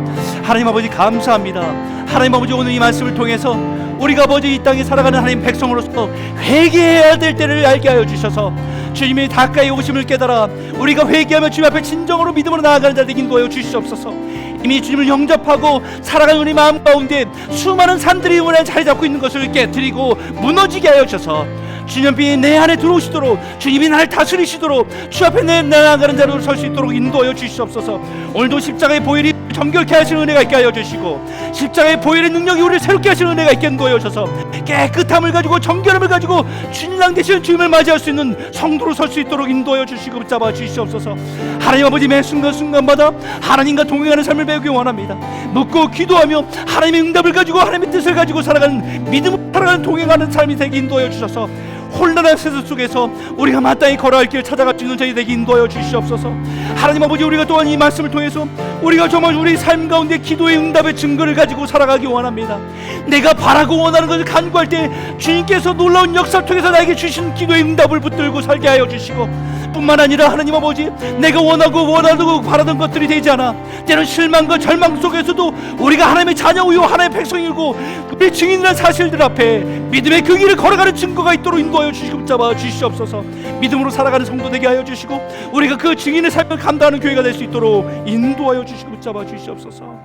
S1: 하나님 아버지 감사합니다. 하나님 아버지 오늘 이 말씀을 통해서 우리가 아버지 이 땅에 살아가는 하나님 백성으로서 회개해야 될 때를 알게 하여 주셔서 주님이 가까이 오심을 깨달아 우리가 회개하며 주님 앞에 진정으로 믿음으로 나아가는 자들 인도하여 주시옵소서. 이미 주님을 영접하고 살아가는 우리 마음 가운데 수많은 산들이 우리 안에 자리 잡고 있는 것을 깨뜨리고 무너지게 하여 주셔서 주님이 내 안에 들어오시도록, 주님이 나를 다스리시도록 주 앞에 내 나아가는 자로 설 수 있도록 인도하여 주시옵소서. 오늘도 십자가의 보혈이 정결케 하시는 은혜가 있게 하여 주시고 십자가의 보혈의 능력이 우리를 새롭게 하시는 은혜가 있게 인도하여 주셔서 깨끗함을 가지고 정결함을 가지고 주님랑 되시는 주님을 맞이할 수 있는 성도로 설 수 있도록 인도하여 주시고 붙잡아 주시옵소서. 하나님 아버지 매 순간순간마다 하나님과 동행하는 삶을 배우기 원합니다. 묻고 기도하며 하나님의 응답을 가지고 하나님의 뜻을 가지고 살아가는 믿음으로 살아가는 동행하는 삶이 되게 인도하여 주셔서 혼란한 세상 속에서 우리가 마땅히 걸어갈 길을 찾아갈 수 있는 저희 되게 인도하여 주시옵소서. 하나님 아버지 우리가 또한 이 말씀을 통해서 우리가 정말 우리 삶 가운데 기도의 응답의 증거를 가지고 살아가기 원합니다. 내가 바라고 원하는 것을 간구할 때 주님께서 놀라운 역사를 통해서 나에게 주신 기도의 응답을 붙들고 살게 하여 주시고, 뿐만 아니라 하나님 아버지 내가 원하고 바라던 것들이 되지 않아 때론 실망과 절망 속에서도 우리가 하나님의 자녀이고 하나님의 백성이고 우리 증인이라는 사실들 앞에 믿음의 그 길을 걸어가는 증거가 있도록 인도하여 주시고 잡아 주시옵소서. 믿음으로 살아가는 성도 되게 하여 주시고 우리가 그 증인의 삶을 감당하는 교회가 될 수 있도록 인도하여 주시고 잡아 주시옵소서.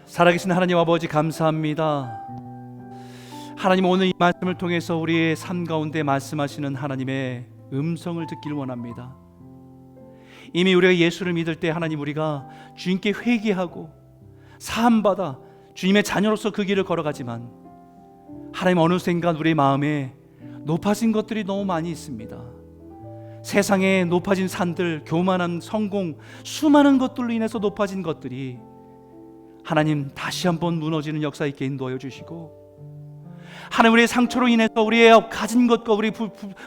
S1: 살아계신 하나님 아버지 감사합니다. 하나님 오늘 이 말씀을 통해서 우리의 삶 가운데 말씀하시는 하나님의 음성을 듣길 원합니다. 이미 우리가 예수를 믿을 때 하나님 우리가 주님께 회개하고 사함받아 주님의 자녀로서 그 길을 걸어가지만 하나님 어느샌가 우리의 마음에 높아진 것들이 너무 많이 있습니다. 세상에 높아진 산들, 교만한 성공, 수많은 것들로 인해서 높아진 것들이 하나님 다시 한번 무너지는 역사 있게 인도하여 주시고, 하나님 우리의 상처로 인해서 우리의 가진 것과 우리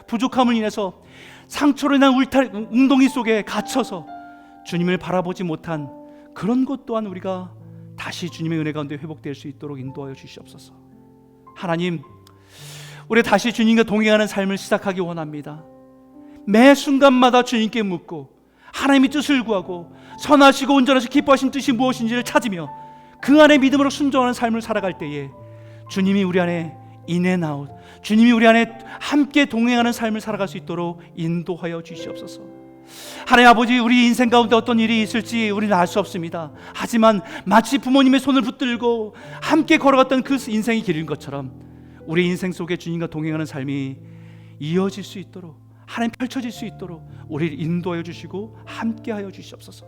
S1: 부족함을 인해서 상처로 인한 웅덩이 속에 갇혀서 주님을 바라보지 못한 그런 것 또한 우리가 다시 주님의 은혜 가운데 회복될 수 있도록 인도하여 주시옵소서. 하나님 우리 다시 주님과 동행하는 삶을 시작하기 원합니다. 매 순간마다 주님께 묻고 하나님의 뜻을 구하고 선하시고 온전하시고 기뻐하신 뜻이 무엇인지를 찾으며 그 안에 믿음으로 순종하는 삶을 살아갈 때에 주님이 우리 안에
S2: 인앤아웃, 주님이 우리 안에 함께 동행하는 삶을 살아갈 수 있도록 인도하여 주시옵소서. 하나님 아버지, 우리 인생 가운데 어떤 일이 있을지 우리는 알 수 없습니다. 하지만 마치 부모님의 손을 붙들고 함께 걸어갔던 그 인생의 길인 것처럼 우리 인생 속에 주님과 동행하는 삶이 이어질 수 있도록, 하나님 펼쳐질 수 있도록 우리를 인도하여 주시고 함께하여 주시옵소서.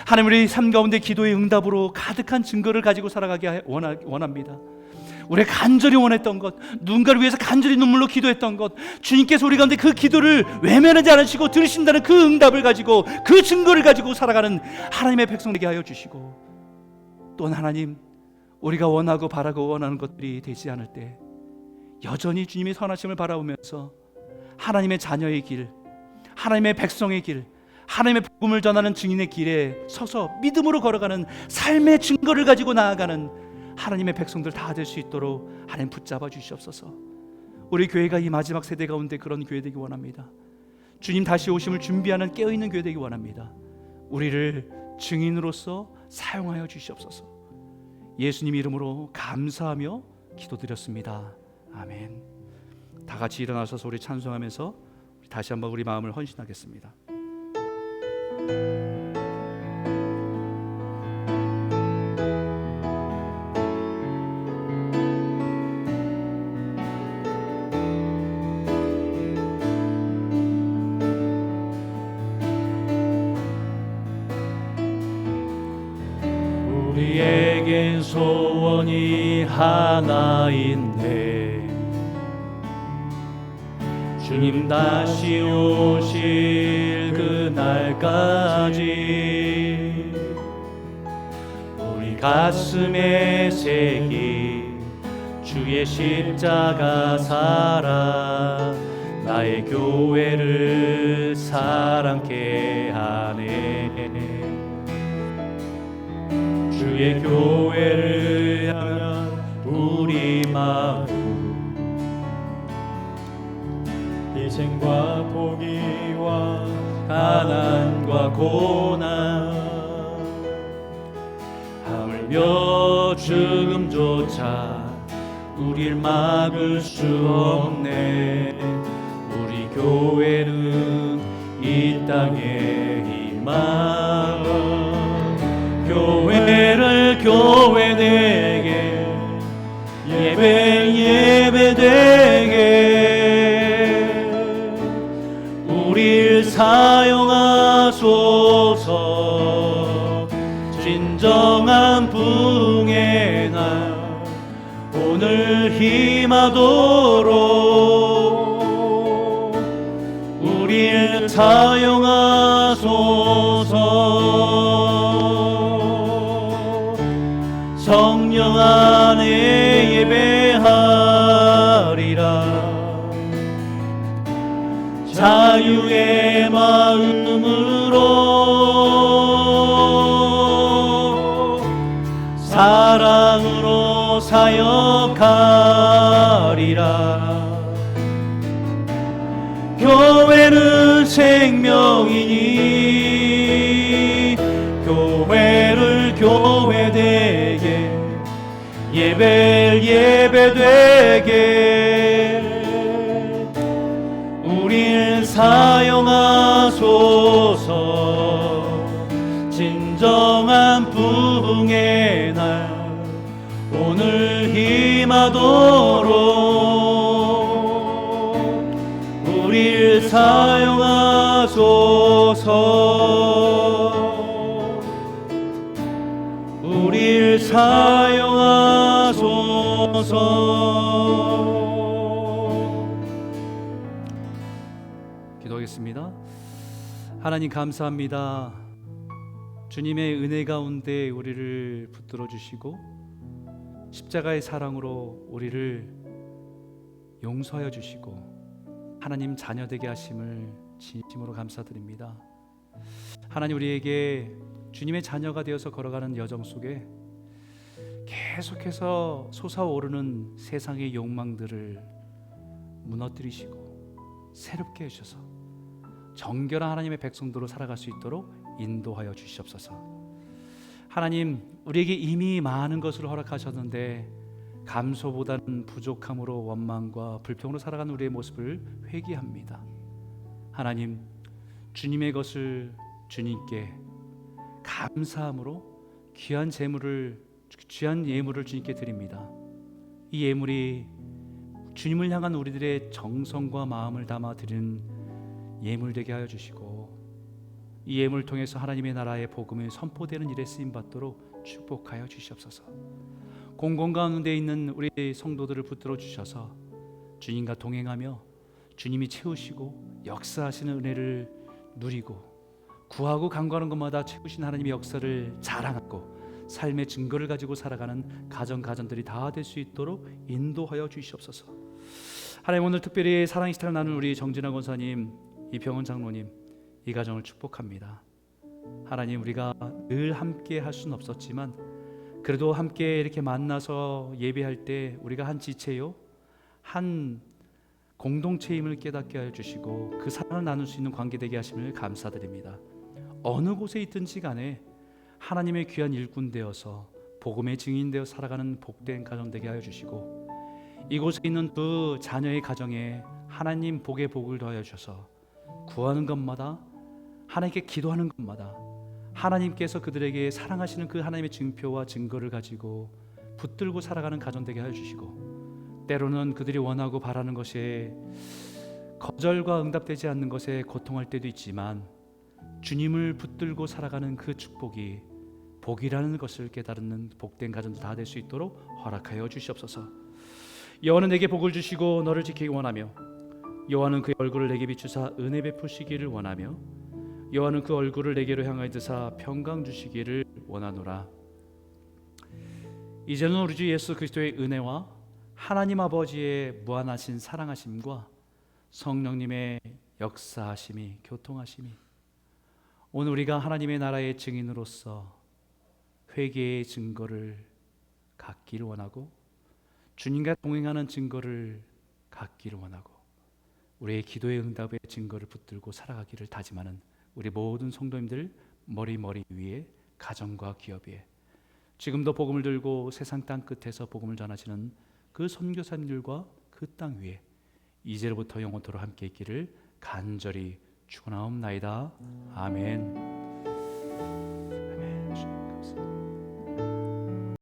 S2: 하나님, 우리 삶 가운데 기도의 응답으로 가득한 증거를 가지고 살아가게 원합니다. 우리가 간절히 원했던 것, 누군가를 위해서 간절히 눈물로 기도했던 것, 주님께서 우리 가운데 그 기도를 외면하지 않으시고 들으신다는 그 응답을 가지고, 그 증거를 가지고 살아가는 하나님의 백성 되게 하여 주시고, 또한 하나님, 우리가 원하고 바라고 원하는 것들이 되지 않을 때 여전히 주님의 선하심을 바라보면서 하나님의 자녀의 길, 하나님의 백성의 길, 하나님의 복음을 전하는 증인의 길에 서서 믿음으로 걸어가는 삶의 증거를 가지고 나아가는 하나님의 백성들 다 될 수 있도록 하나님 붙잡아 주시옵소서. 우리 교회가 이 마지막 세대 가운데 그런 교회 되기 원합니다. 주님 다시 오심을 준비하는 깨어있는 교회 되기 원합니다. 우리를 증인으로서 사용하여 주시옵소서. 예수님 이름으로 감사하며 기도드렸습니다. 아멘. 다 같이 일어나셔서 우리 찬송하면서 다시 한번 우리 마음을 헌신하겠습니다.
S1: 우리에겐 소원이 하나인데 주님 다시 오실 그날까지 우리 가슴에 새긴 주의 십자가 사랑, 나의 교회를 사랑케 하네. 주의 교회를 향한 우리 마음, 희생과 포기와 가난과 고난, 하물며 죽음조차 우릴 막을 수 없네. 우리 교회는 이 땅의 희망, 교회를 교회 되게, 예배 되게 우릴 사용하소서. 진정한 부흥의 날 오늘 힘하도록 우릴 사용하소서. 성령 안에 예배하리라. 자유의 마음으로 사랑으로 사역하리라. 교회는 생명이니 교회를 교회 되게, 예배를 예배 되게 우릴 사용하소서. 진정한 부흥의 날 오늘 힘하도록 우릴 사용하소서. 우릴 사용하소서. 기도하겠습니다. 하나님 감사합니다. 주님의 은혜 가운데 우리를 붙들어 주시고 십자가의 사랑으로 우리를 용서하여 주시고 하나님 자녀 되게 하심을 진심으로 감사드립니다. 하나님, 우리에게 주님의 자녀가 되어서 걸어가는 여정 속에 계속해서 솟아오르는 세상의 욕망들을 무너뜨리시고 새롭게 해주셔서 정결한 하나님의 백성도로 살아갈 수 있도록 인도하여 주시옵소서. 하나님, 우리에게 이미 많은 것을 허락하셨는데 감소보다는 부족함으로 원망과 불평으로 살아가는 우리의 모습을 회개합니다. 하나님, 주님의 것을 주님께 감사함으로 귀한 예물을 주님께 드립니다. 이 예물이 주님을 향한 우리들의 정성과 마음을 담아 드리는 예물 되게 하여 주시고, 이 예물을 통해서 하나님의 나라의 복음이 선포되는 일에 쓰임 받도록 축복하여 주시옵소서. 공공 가운데 있는 우리 성도들을 붙들어 주셔서 주님과 동행하며 주님이 채우시고 역사하시는 은혜를 누리고, 구하고 간구하는 것마다 채우신 하나님의 역사를 자랑하고 삶의 증거를 가지고 살아가는 가정들이 다 될 수 있도록 인도하여 주시옵소서. 하나님, 오늘 특별히 사랑의 식탁을 나눈 우리 정진아 권사님, 이병헌 장로님, 이 가정을 축복합니다. 하나님, 우리가 늘 함께 할 수는 없었지만 그래도 함께 이렇게 만나서 예배할 때 우리가 한 지체요, 한 공동체임을 깨닫게 하여 주시고 그 사랑을 나눌 수 있는 관계 되게 하심을 감사드립니다. 어느 곳에 있든지 간에 하나님의 귀한 일꾼 되어서 복음의 증인 되어 살아가는 복된 가정 되게 하여 주시고, 이곳에 있는 그 자녀의 가정에 하나님 복의 복을 더하여 주셔서 구하는 것마다, 하나님께 기도하는 것마다 하나님께서 그들에게 사랑하시는 그 하나님의 증표와 증거를 가지고 붙들고 살아가는 가정 되게 하여 주시고, 때로는 그들이 원하고 바라는 것에 거절과 응답되지 않는 것에 고통할 때도 있지만 주님을 붙들고 살아가는 그 축복이 복이라는 것을 깨달는 복된 가정도 다 될 수 있도록 허락하여 주시옵소서. 여호와는 내게 복을 주시고 너를 지키기 원하며, 여호와는 그의 얼굴을 내게 비추사 은혜 베푸시기를 원하며, 여호와는 그 얼굴을 내게로 향하여 드사 평강 주시기를 원하노라. 이제는 우리 주 예수 그리스도의 은혜와 하나님 아버지의 무한하신 사랑하심과 성령님의 역사하심이, 교통하심이 오늘 우리가 하나님의 나라의 증인으로서 회개의 증거를 갖기를 원하고 주님과 동행하는 증거를 갖기를 원하고 우리의 기도의 응답의 증거를 붙들고 살아가기를 다짐하는 우리 모든 성도님들 머리 위에, 가정과 기업 위에, 지금도 복음을 들고 세상 땅 끝에서 복음을 전하시는 그 선교사님들과 그 땅 위에 이제로부터 영원토록 함께 있기를 간절히 축원하옵나이다. 아멘.